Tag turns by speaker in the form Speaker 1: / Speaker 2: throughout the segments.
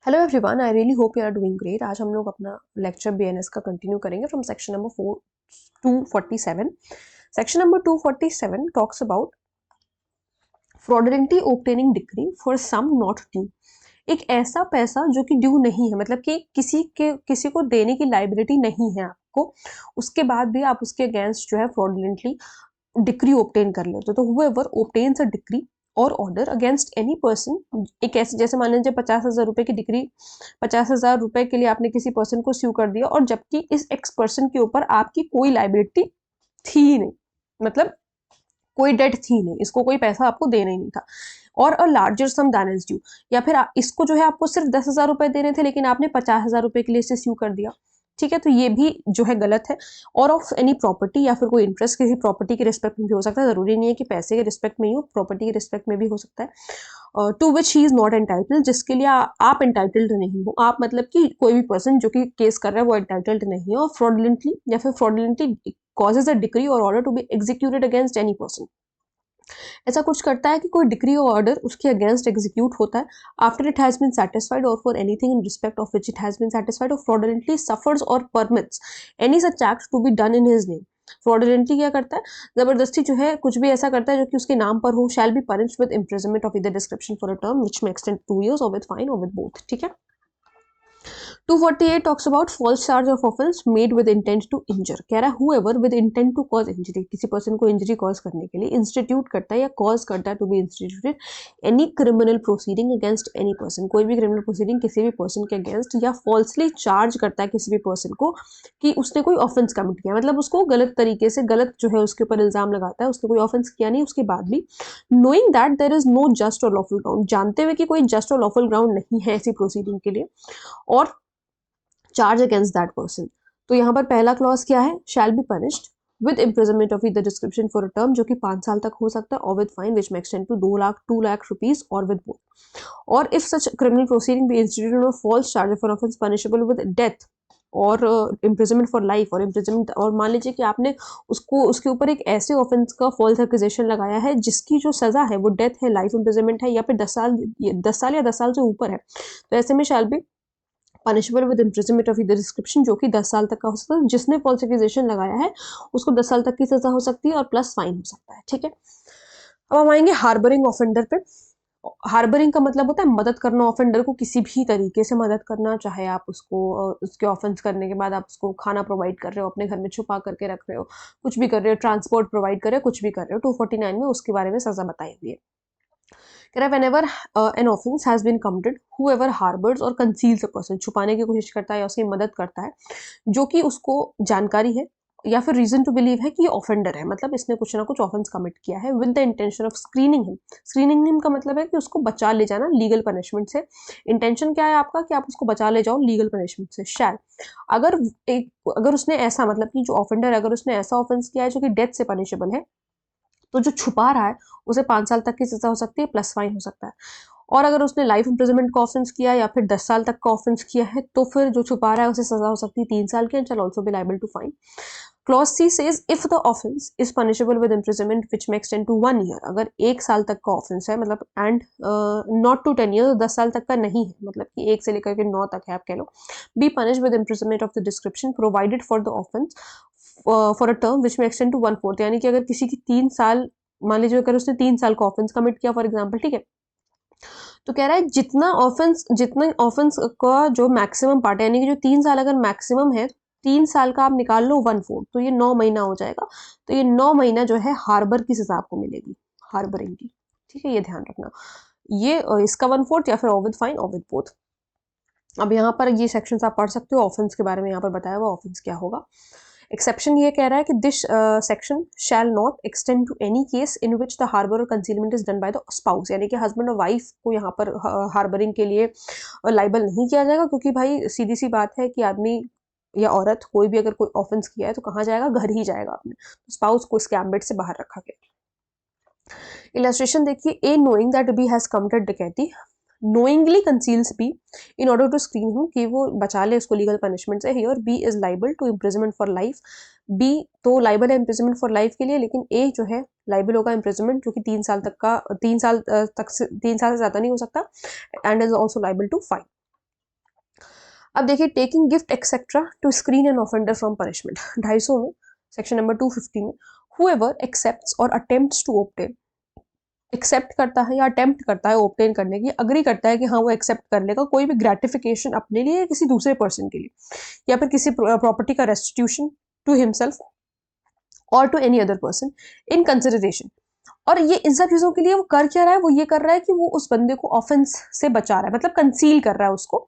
Speaker 1: Hello everyone, I really hope you are doing great. आज हम लोग अपना लेक्चर बीएनएस का कंटिन्यू करेंगे from section number 247। Section number 247 talks about fraudulently obtaining degree for sum not due. एक ऐसा पैसा जो कि ड्यू नहीं है, मतलब कि किसी को देने की लाइबिलिटी नहीं है आपको, उसके बाद भी आप उसके अगेंस्ट जो है फ्रॉडुलेंटली डिग्री ऑब्टेन कर लेते हो। तो whoever obtains a decree और ऑर्डर अगेंस्ट एनी पर्सन, एक ऐसे जैसे मान लीजिए 50,000 रुपए की डिग्री, 50,000 रुपए के लिए आपने किसी पर्सन को स्यू कर दिया और जबकि इस एक्स पर्सन के ऊपर आपकी कोई लाइबिलिटी थी ही नहीं, मतलब कोई डेट थी नहीं, इसको कोई पैसा आपको देना ही नहीं था, और a larger sum than is due, या फिर इसको जो है आपको सिर्फ 10,000 रुपए देने थे लेकिन आपने 50,000 रुपए के लिए इसे स्यू कर दिया। ठीक है, तो ये भी जो है गलत है। और ऑफ एनी प्रॉपर्टी, या फिर कोई इंटरेस्ट किसी प्रॉपर्टी के रिस्पेक्ट में भी हो सकता है, जरूरी नहीं है कि पैसे के रिस्पेक्ट में ही हो, प्रॉपर्टी के रिस्पेक्ट में भी हो सकता है। To which he is not entitled, जिसके लिए आप एंटाइटल्ड नहीं हो। आप मतलब कि कोई भी पर्सन जो कि केस कर रहा है वो एंटाइटल्ड नहीं है, और फ्रॉडुलेंटली या फिर फ्रॉडुलेंटली कॉजेज अ डिग्री और order to be executed against any person. ऐसा कुछ करता है कि कोई डिग्री और ऑर्डर उसके अगेंस्ट एग्जीक्यूट होता है after it has been satisfied और for anything in respect of which it has been satisfied और फ्रॉडुलेंटली सफर्स और permits any such act to be done in his name. Fraudulently क्या करता है, जबरदस्ती जो है कुछ भी ऐसा करता है जो कि उसके नाम पर हो, shall be punished with imprisonment of either description for a term which may extend 2 years और विद फाइन और विद बोथ। ठीक है। 248 talks about false charge of offense made with intent to injure। कह रहा है whoever with intent to cause injury, किसी person को injury cause करने के लिए इंस्टीट्यूट करता है या कॉज करता है to be instituted any criminal proceeding against any person, कोई भी क्रिमिनल प्रोसीडिंग किसी भी पर्सन के अगेंस्ट, या फॉल्सली चार्ज करता है किसी भी पर्सन को कि उसने कोई ऑफेंस कमिट किया, मतलब उसको गलत तरीके से, गलत जो है उसके ऊपर इल्जाम लगाता है, उसने कोई ऑफेंस किया नहीं, उसके बाद भी knowing that there is no just और लॉफुल ग्राउंड, जानते हुए कि कोई जस्ट और लॉफुल ग्राउंड नहीं है ऐसी प्रोसीडिंग के लिए, और चार्ज अगेंस्ट दैट पर्सन। तो यहाँ पर पहला क्लॉज क्या है, shall be punished with imprisonment of either description for a term, जो कि 5 साल तक हो सकता है, और with fine which may extend to 2 lakh rupees और विद बोथ। और if such criminal proceeding be instituted on false charge for offence punishable with death और इम्प्रिजनमेंट फॉर लाइफ, और इम्प्रिजनमेंट, और मान लीजिए कि आपने उसको उसके ऊपर एक ऐसे ऑफेंस का फॉल्स एक्यूजेशन लगाया है जिसकी जो सजा है वो डेथ है, लाइफ इम्प्रिजनमेंट है, या फिर 10 साल या 10 साल से ऊपर है, तो ऐसे में shall be punishable with imprisonment of either description, जो कि 10 साल तक का हो सकता है। जिसने फॉल्स एक्यूजेशन लगाया है उसको 10 साल तक की सजा हो सकती है और प्लस फाइन हो सकता है। ठीक है। अब हम आएंगे हार्बरिंग ऑफेंडर पे। हार्बरिंग का मतलब होता है मदद करना, ऑफेंडर को किसी भी तरीके से मदद करना, चाहे आप उसको उसके ऑफेंस करने के बाद आप उसको खाना प्रोवाइड कर रहे हो, अपने घर में छुपा करके रख रहे हो, कुछ भी कर रहे हो, ट्रांसपोर्ट प्रोवाइड कर रहे हो, कुछ भी कर रहे हो, 249 में उसके बारे में सजा बताई हुई है। कह रहा है whenever an offense has been committed, whoever harbors और conceals a person, छुपाने की कोशिश करता है या उसकी मदद करता है, जो कि उसको जानकारी है या फिर रीजन टू बिलीव है कि ये ऑफेंडर है, मतलब इसने कुछ ना कुछ ऑफेंस कमिट किया है, with the intention of screening him. Screening him का मतलब है कि उसको बचा ले जाना लीगल पनिशमेंट से। इंटेंशन क्या है आपका कि आप उसको बचा ले जाओ लीगल पनिशमेंट से। शैल, अगर अगर उसने ऐसा, मतलब कि जो ऑफेंडर है अगर उसने ऐसा ऑफेंस किया है जो कि डेथ से पनिशेबल है, तो जो छुपा रहा है उसे 5 साल तक की सजा हो सकती है, प्लस फाइन हो सकता है। और अगर उसने लाइफ इम्प्रिजनमेंट का ऑफेंस किया या फिर 10 साल तक का ऑफेंस किया है तो फिर जो छुपा रहा है उसे सजा हो सकती है 3 साल की, and shall also be liable to fine. Clause C says if the offence is punishable with imprisonment which may extend to 1 year, अगर 1 साल तक का ऑफेंस है, मतलब एंड नॉट टू 10 ईयर, 10 साल तक का नहीं है, मतलब कि 1 से लेकर के 9 तक है आप कह लो, be punish with imprisonment of the description provided for the offence for a term which may extend to 1/4, यानी कि अगर किसी की 3 साल, मान लीजिए अगर उसने 3 साल का ऑफेंस कमिट किया फॉर एग्जाम्पल, ठीक है, तो कह रहा है जितना ऑफेंस का जो मैक्सिमम पार्ट है, यानी कि जो 3 साल अगर मैक्सिमम है, 3 साल का आप निकाल लो 1/4, तो ये 9 महीना हो जाएगा। तो ये 9 महीना जो है हार्बर की सजा आपको मिलेगी, हार्बरिंग की। ठीक है, ये ध्यान रखना। ये इसका 1/4 या फिर और विद फाइन और विद बोथ। अब यहाँ पर ये सेक्शंस आप पढ़ सकते हो, ऑफेंस के बारे में यहाँ पर बताया हुआ ऑफेंस क्या होगा। एक्सेप्शन ये कह रहा है कि this section shall not extend to any case in which the harbour और concealment is done by the spouse, यानी कि हस्बैंड और वाइफ को यहाँ पर हार्बरिंग के लिए लाइबल नहीं किया जाएगा, क्योंकि भाई सीधी सी बात है कि आदमी या औरत कोई भी अगर कोई ऑफेंस किया है तो कहाँ जाएगा, घर ही जाएगा अपने, तो स्पाउस को इसके एम्बिट से बाहर रखा गया। इलस्ट्रेशन देखिए, A knowing that B has committed dacoity knowingly conceals B in order to screen him, कि वो बचा ले उसको लीगल पनिशमेंट से। Here B is liable to imprisonment for life, B तो लाइबल है imprisonment for life के लिए, लेकिन A जो है लाइबल होगा imprisonment, जो कि 3 साल तक का 3 साल तक से 3 साल से ज्यादा नहीं हो सकता, and is also liable to fine। अब देखिए taking gift etcetera to screen an offender from punishment, 250 में सेक्शन नंबर 250 में, whoever accepts or attempts to obtain, accept करता है या अटेम्प्ट करता है ऑब्टेन करने की, अग्री करता है कि हाँ वो एक्सेप्ट कर लेगा कोई भी ग्रेटिफिकेशन अपने लिए या किसी दूसरे पर्सन के लिए, या फिर किसी प्रॉपर्टी का रेस्टिट्यूशन टू हिमसेल्फ और to any other person in consideration. और ये इन सब चीज़ों के लिए वो कर क्या रहा है, वो ये कर रहा है कि वो उस बंदे को ऑफेंस से बचा रहा है, मतलब कंसील कर रहा है उसको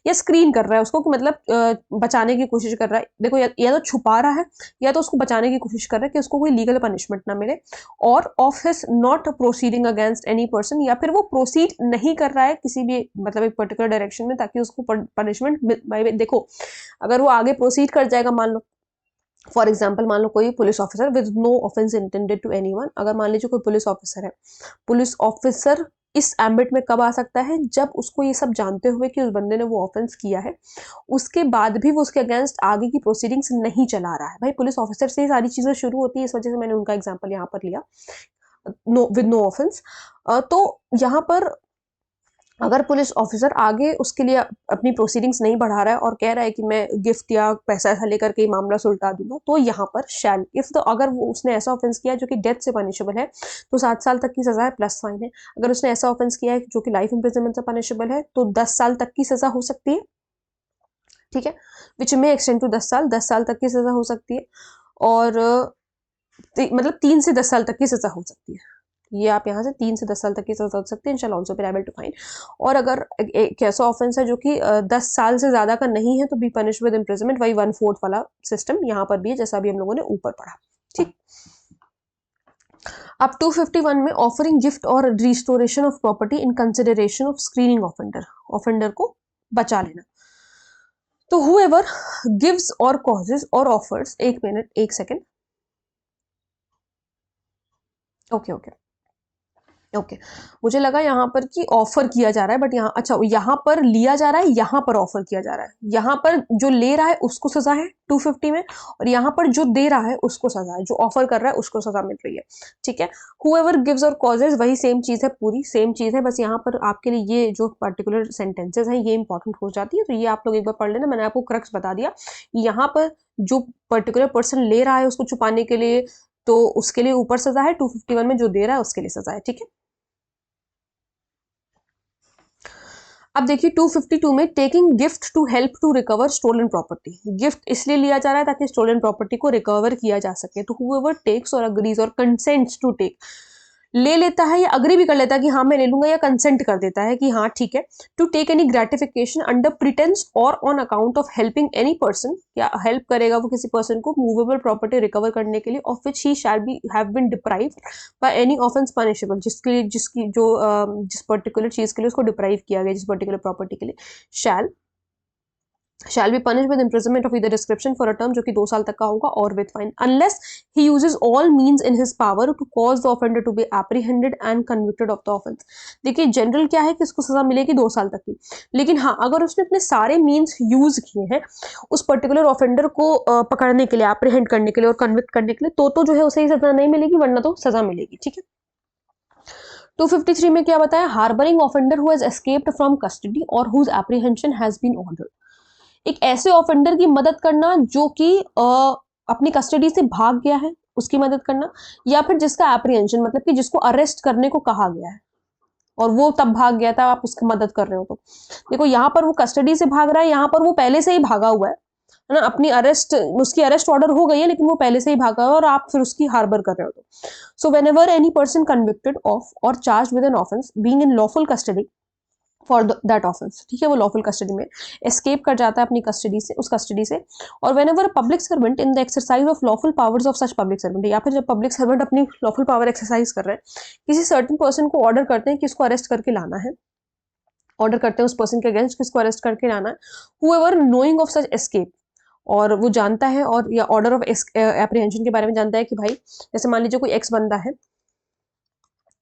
Speaker 1: या स्क्रीन कर रहा है उसको, कि मतलब बचाने की कोशिश कर रहा है। देखो या तो छुपा रहा है या तो उसको बचाने की कोशिश कर रहा है कि उसको कोई लीगल पनिशमेंट ना मिले, और of his not proceeding against any person, या फिर वो प्रोसीड नहीं कर रहा है किसी भी मतलब एक पर्टिकुलर डायरेक्शन में ताकि उसको पनिशमेंट। देखो अगर वो आगे प्रोसीड कर जाएगा, मान लो फॉर एग्जाम्पल मान लो कोई police officer with no offence intended to anyone, अगर मान लीजिए कोई पुलिस ऑफिसर है, पुलिस ऑफिसर इस एम्बिट में कब आ सकता है, जब उसको ये सब जानते हुए कि उस बंदे ने वो ऑफेंस किया है, उसके बाद भी वो उसके अगेंस्ट आगे की प्रोसीडिंग्स नहीं चला रहा है। भाई पुलिस ऑफिसर से ही सारी चीजें शुरू होती है, इस वजह से मैंने उनका एग्जाम्पल यहाँ पर लिया, नो विद नो ऑफेंस। तो यहाँ पर अगर पुलिस ऑफिसर आगे उसके लिए अपनी प्रोसीडिंग्स नहीं बढ़ा रहा है और कह रहा है कि मैं गिफ्ट या पैसा ऐसा लेकर के मामला सुलटा दूंगा, तो यहाँ पर शैल इफ, तो अगर वो उसने ऐसा ऑफेंस किया है जो कि डेथ से पनिशेबल है तो 7 साल तक की सजा है प्लस फाइन है। अगर उसने ऐसा ऑफेंस किया है जो कि लाइफ इम्प्रिजनमेंट से पनिशेबल है तो 10 साल तक की सजा हो सकती है, ठीक है, विच में एक्सटेंड टू 10 साल तक की सजा हो सकती है, और मतलब 3 से 10 साल तक की सजा हो सकती है। ये आप यहाँ से 3 से 10 साल तक की सजा हो सकती है, shall also be liable to fine. और अगर एक ऐसा ऑफेंस है जो कि 10 साल से ज्यादा का नहीं है तो बी पनिश विद इम्प्रिजनमेंट, वही 1/4 वाला सिस्टम यहाँ पर भी है जैसा भी हम लोगों ने ऊपर पढ़ा, ठीक। अब 251 में ऑफरिंग गिफ्ट और restoration of property in consideration of screening offender, offender को बचा लेना। तो whoever gives or causes or offers, एक मिनट एक सेकेंड, ओके ओके ओके मुझे लगा यहाँ पर कि ऑफर किया जा रहा है, बट यहाँ अच्छा यहाँ पर लिया जा रहा है, यहाँ पर ऑफर किया जा रहा है। यहाँ पर जो ले रहा है उसको सजा है 250 में, और यहाँ पर जो दे रहा है उसको सजा है, जो ऑफर कर रहा है उसको सजा मिल रही है, ठीक है। whoever gives or causes वही सेम चीज है, पूरी सेम चीज है, बस यहाँ पर आपके लिए ये जो पर्टिकुलर सेंटेंसेस हैं ये इंपॉर्टेंट हो जाती है, तो ये आप लोग एक बार पढ़ लेना, मैंने आपको क्रक्स बता दिया। यहाँ पर जो पर्टिकुलर पर्सन ले रहा है उसको छुपाने के लिए, तो उसके लिए ऊपर सजा है, 251 में जो दे रहा है उसके लिए सजा है, ठीक है। अब देखिए 252 में taking gift to help to recover stolen property, gift इसलिए लिया जा रहा है ताकि स्टोलन प्रॉपर्टी को रिकवर किया जा सके। तो whoever takes or agrees or consents to take, ले लेता है या अग्री भी कर लेता है कि हाँ मैं ले लूंगा, या कंसेंट कर देता है कि हाँ ठीक है, to take any gratification under pretence और on account of helping any person, या हेल्प करेगा वो किसी पर्सन को मूवेबल प्रॉपर्टी रिकवर करने के लिए, of which he shall be have been deprived by any offence punishable, जिसके लिए जिसकी जो जिस पर्टिकुलर चीज के लिए उसको डिप्राइव किया गया, जिस पर्टिकुलर प्रॉपर्टी के लिए, shall be punished with imprisonment of either description for a term जो कि 2 साल तक का होगा, और with fine unless he uses all means in his power to cause the offender to be apprehended and convicted of the offense। देखिए general क्या है कि इसको सजा मिलेगी 2 साल तक की, लेकिन हाँ अगर उसने अपने सारे मीन्स यूज किए हैं उस पर्टिकुलर ऑफेंडर को पकड़ने के लिए, एप्रीहेंड करने के लिए और कन्विक्ट करने के लिए, तो जो है उसे ही सजा नहीं मिलेगी, वरना तो सजा मिलेगी, ठीक है। 253 में क्या बताया, harbouring offender who has escaped from custody और whose apprehension has been ordered, एक ऐसे ऑफेंडर की मदद करना जो कि अपनी कस्टडी से भाग गया है, उसकी मदद करना, या फिर जिसका एप्रीहेंशन मतलब कि जिसको अरेस्ट करने को कहा गया है और वो तब भाग गया था, आप उसकी मदद कर रहे हो। तो देखो यहाँ पर वो कस्टडी से भाग रहा है, यहाँ पर वो पहले से ही भागा हुआ है ना, अपनी अरेस्ट, उसकी अरेस्ट ऑर्डर हो गई है लेकिन वो पहले से ही भागा है और आप फिर उसकी हार्बर कर रहे हो। तो so whenever any person convicted of और charged with an offence being in lawful custody for that offence, ठीक है, वो लॉफुल कस्टडी में एस्केप कर जाता है अपनी कस्टडी से, उस कस्टडी से, और whenever public servant in the exercise of lawful powers of such public servant, या फिर जब पब्लिक सर्वेंट अपनी लॉफुल पावर एक्सरसाइज कर रहे हैं, किसी सर्टेन पर्सन को ऑर्डर करते हैं कि इसको अरेस्ट करके लाना है, ऑर्डर करते हैं उस पर्सन के अगेंस्ट किसको अरेस्ट करके लाना है, whoever knowing of such escape, और वो जानता है और या ऑर्डर ऑफ एप्रीहेंशन के बारे में जानता है कि भाई जैसे मान लीजिए कोई एक्स बंदा है,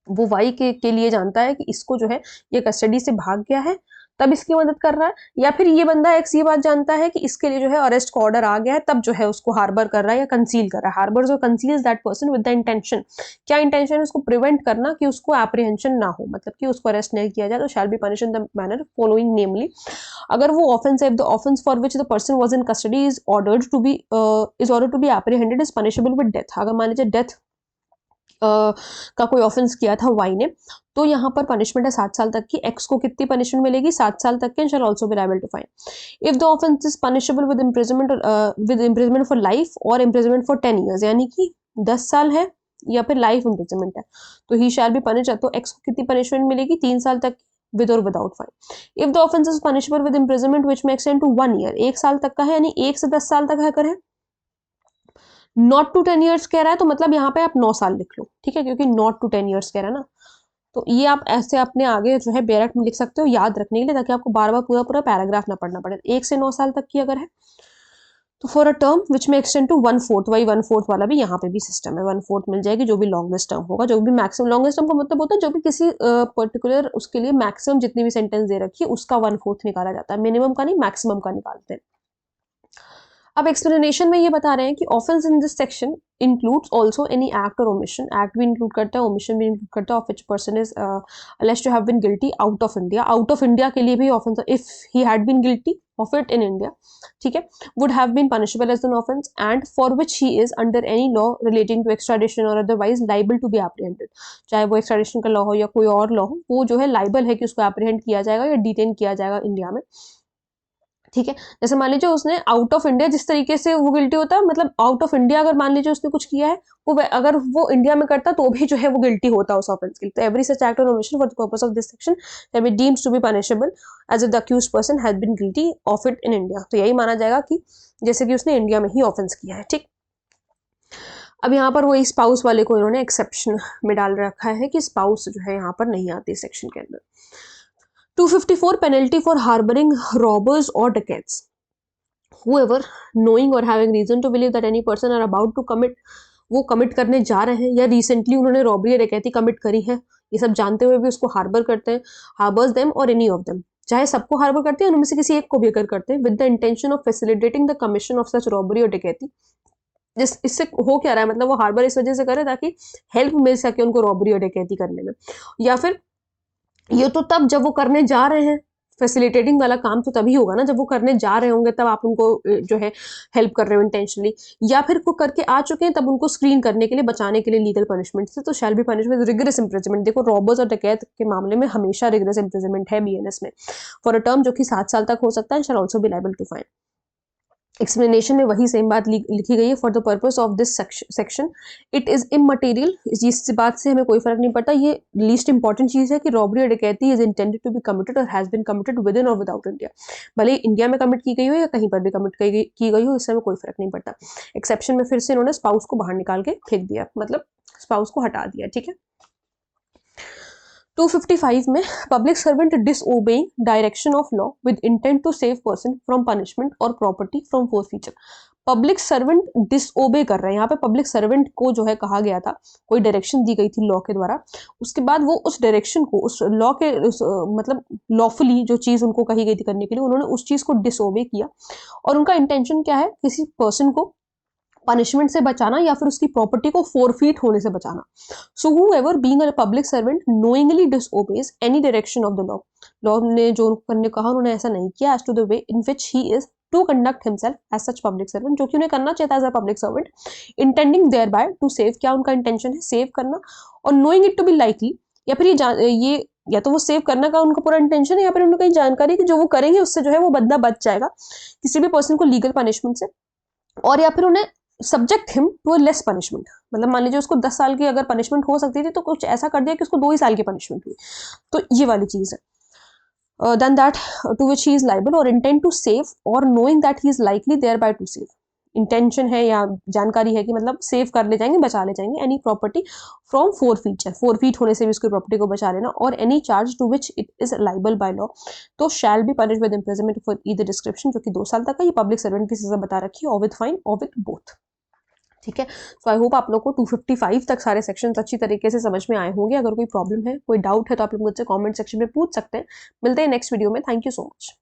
Speaker 1: वो वाई के लिए जानता है कि इसको जो है ये कस्टडी से भाग गया है, तब इसकी मदद कर रहा है, या फिर ये बंदा एक्स ये बात जानता है कि इसके लिए जो है अरेस्ट का ऑर्डर आ गया है, तब जो है उसको हार्बर कर रहा है या कंसील कर रहा है। हार्बर्स और conceals that person with the intention, क्या इंटेंशन है? उसको प्रिवेंट करना कि उसको एप्रीहेंशन ना हो, मतलब कि उसको अरेस्ट नहीं किया जाए, तो shall be punish in the manner following, namely अगर वो ऑफेंस है, the offence for which the person was in custody is ordered to be apprehended is punishable with death. अगर मान लीजिए डेथ का कोई ऑफेंस किया था वाई ने, तो यहाँ पर पनिशमेंट है 7 साल तक की। एक्स को कितनी पनिशमेंट मिलेगी? 7 साल तक की। Shall also be liable to fine if the offence is punishable with imprisonment for life और इम्प्रिजनमेंट फॉर 10 ईयर्स, यानी कि 10 साल है या फिर लाइफ इम्प्रिजनमेंट है, तो ही शैल बी पनिश। तो एक्स को कितनी पनिशमेंट मिलेगी? 3 साल तक, विद और without fine. If the offence is punishable with imprisonment which may extend to 1 year, 1 साल तक का है, यानी 1 से 10 साल तक है कर है। नॉट टू 10 ईयर्स कह रहा है, तो मतलब यहाँ पे आप 9 साल लिख लो, ठीक है, क्योंकि नॉट टू 10 ईयर्स कह रहा है ना। तो ये आप ऐसे अपने आगे जो है बेरट में लिख सकते हो याद रखने के लिए, ताकि आपको बार बार पूरा पूरा पैराग्राफ ना पढ़ना पड़े। 1 से 9 साल तक की अगर है तो for a term which may extend to 1/4, वही 1/4 वाला भी यहाँ पे भी सिस्टम है, 1/4 मिल जाएगी जो भी लॉन्गेस्ट टर्म होगा, जो भी मैक्सिमम। लॉन्गेस्ट टर्म का मतलब होता है जो भी किसी पर्टिकुलर उसके लिए मैक्सिमम जितनी भी सेंटेंस दे रखी है उसका 1/4 निकाला जाता है, मिनिमम का नहीं, मैक्सिमम का निकालते हैं। अब एक्सप्लेनेशन में ये बता रहे हैं कि offence in this section includes also any act और ओमिशन, एक्ट भी इंक्लूड करता है, ओमिशन भी इंक्लूड करता है, of which person is alleged to have been guilty out of India। Out of India के लिए भी offence, if he had been guilty of it in India, ठीक है, would have been punishable as an offense and for which he is under any law relating to extradition or otherwise liable to be apprehended। चाहे वो extradition का law हो या कोई और law हो, वो जो है लाइबल है कि उसको apprehend किया जाएगा या डिटेन किया जाएगा इंडिया में, ठीक है। जैसे मान लीजिए उसने आउट ऑफ इंडिया, जिस तरीके से वो गिल्टी होता है, मतलब आउट ऑफ इंडिया अगर मान लीजिए उसने कुछ किया है, वो अगर वो इंडिया में करता तो भी जो है वो गिल्टी होता उस ऑफेंस के लिए। तो एवरी सच एक्ट और omission for the purpose of this section can be deemed to be punishable as if the accused person has been guilty of it in India. तो यही माना जाएगा कि जैसे कि उसने इंडिया में ही ऑफेंस किया है, ठीक। अब यहाँ पर वही स्पाउस वाले को इन्होंने एक्सेप्शन में डाल रखा है कि स्पाउस जो है यहाँ पर नहीं आती सेक्शन के अंदर। 254 penalty for harboring robbers or dacoits, whoever knowing or having reason to believe that any person are about to commit, वो कमिट करने जा रहे हैं या रिसेंटली उन्होंने रॉबरी या डकैती कमिट करी है, ये सब जानते हुए भी उसको हार्बर करते हैं। हार्बर्स देम और एनी ऑफ देम, चाहे सबको हार्बर करते हैं उनमें से किसी एक को भी अगर करते हैं, with the intention of facilitating the commission of such robbery और डकैती। इससे हो क्या रहा है, मतलब वो हार्बर इस वजह से करे ताकि हेल्प मिल सके उनको रॉबरी और डकैती करने में, या फिर ये तो तब जब वो करने जा रहे हैं, फैसिलिटेटिंग वाला काम तो तभी होगा ना जब वो करने जा रहे होंगे, तब आप उनको जो है हेल्प कर रहे हो इंटेंशनली, या फिर को करके आ चुके हैं तब उनको स्क्रीन करने के लिए, बचाने के लिए लीगल पनिशमेंट से। तो shall be punish with rigorous imprisonment. देखो रॉबर्स और डकैत के मामले में हमेशा रिगरस इम्प्रिजनमेंट है बीएनएस में, फॉर अ टर्म जो कि 7 साल तक हो सकता है, shall also be liable to fine. Explanation में वही सेम बात लिखी गई है, for the purpose of this section it is immaterial. इस बात से हमें कोई फर्क नहीं पड़ता, ये लीस्ट इंपॉर्टेंट चीज है कि रॉबरी और dacoity is intended to be committed और has been committed within और विदाउट इंडिया, भले इंडिया में कमिट की गई हो या कहीं पर भी कमिट की गई हो, इससे हमें कोई फर्क नहीं पड़ता। एक्सेप्शन में फिर से इन्होंने स्पाउस को बाहर निकाल के फेंक दिया, मतलब स्पाउस को हटा दिया, ठीक है। 255 में public servant disobeying direction of law with intent to save person from punishment और property from forfeiture. Public servant disobey कर रहे हैं, यहाँ पे पब्लिक सर्वेंट को जो है कहा गया था, कोई डायरेक्शन दी गई थी लॉ के द्वारा, उसके बाद वो उस डायरेक्शन को, उस लॉ के मतलब लॉफुली जो चीज उनको कही गई थी करने के लिए, उन्होंने उस चीज को डिसओबे किया, और उनका इंटेंशन क्या है, किसी पर्सन को पनिशमेंट से बचाना या फिर उसकी प्रॉपर्टी को फोरफीट होने से बचाना। So whoever being a public servant knowingly disobeys any direction of the law, law ने जो करने कहा उन्होंने ऐसा नहीं किया, as to the way in which he is to conduct himself as such public servant, जो कि उन्हें करना चाहता है as a public servant, intending thereby to save, क्या उनका इंटेंशन है, सेव करना, और knowing it to be likely, या फिर ये या तो वो सेव करना का उनका पूरा इंटेंशन है, या फिर उनको कहीं जानकारी कि जो वो करेंगे उससे जो है वो बंदा बच जाएगा किसी भी पर्सन को लीगल पनिशमेंट से, और या फिर उन्हें subject him to a less punishment, मतलब मान लीजिए उसको 10 साल की अगर पनिशमेंट हो सकती थी तो कुछ ऐसा कर दिया कि उसको 2 ही साल की पनिशमेंट हुई, तो ये वाली चीज है। Then that to which he is liable और इंटेंट टू सेव और knowing that he is likely thereby to save, intention है या जानकारी है कि मतलब सेव कर ले जाएंगे, बचा ले जाएंगे, any property from forfeiture, forfeit होने से भी उसकी प्रॉपर्टी को बचा लेना, और any charge to which it is liable by law, तो shall be punish with imprisonment for either description, जो कि 2 साल तक का, ये पब्लिक सर्वेंट की सजा बता रखी है, और विद फाइन और विद बोथ, ठीक है। सो आई होप आप लोग को 255 तक सारे सेक्शंस अच्छी तरीके से समझ में आए होंगे। अगर कोई प्रॉब्लम है, कोई डाउट है, तो आप लोग मुझसे कमेंट सेक्शन में पूछ सकते हैं। मिलते हैं नेक्स्ट वीडियो में। Thank you so much.